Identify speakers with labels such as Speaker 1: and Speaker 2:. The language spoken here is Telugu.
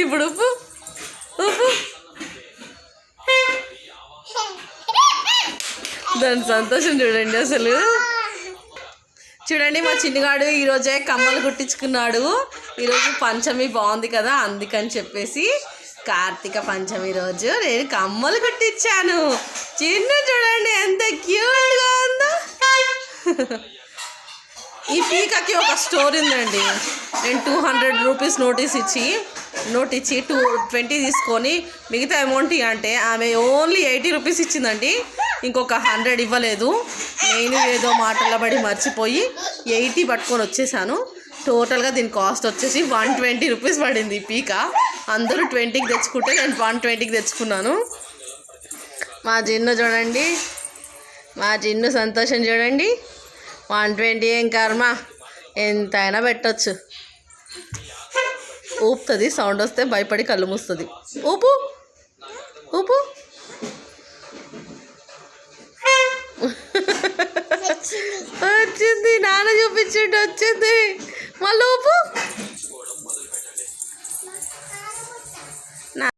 Speaker 1: ఇప్పుడు ఉప్పు ఉప్పు దాని సంతోషం చూడండి అసలు. చూడండి మా చిన్నగాడు ఈరోజే కమ్మలు కుట్టించుకున్నాడు. ఈరోజు పంచమి బాగుంది కదా, అందుకని చెప్పేసి కార్తీక పంచమి రోజు నేను కమ్మలు కుట్టించాను. చిన్న చూడండి ఎంత క్యూట్గా ఉందో. ఈ పీకకి ఒక స్టోరీ ఉందండి. నేను 200 రూపీస్ నోట్ ఇచ్చి 220 తీసుకొని మిగతా అమౌంట్ అంటే ఆమె ఓన్లీ 80 రూపీస్ ఇచ్చిందండి. ఇంకొక 100 ఇవ్వలేదు. నేను ఏదో మాటల్లో పడి మర్చిపోయి 80 పట్టుకొని వచ్చేసాను. టోటల్గా దీని కాస్ట్ వచ్చేసి 120 రూపీస్ పడింది ఈ పీక. అందరూ 20కి తెచ్చుకుంటే నేను 120కి తెచ్చుకున్నాను. మా జిన్ను చూడండి, మా జిన్ను సంతోషం చూడండి. 120 ఏం కర్మ, ఎంతైనా పెట్టచ్చు. ఊపుతుంది, సౌండ్ వస్తే భయపడి కళ్ళు మూస్తుంది. ఊపు ఊపు వచ్చింది, నాన్న చూపించిండు వచ్చింది. మళ్ళీ ఊపు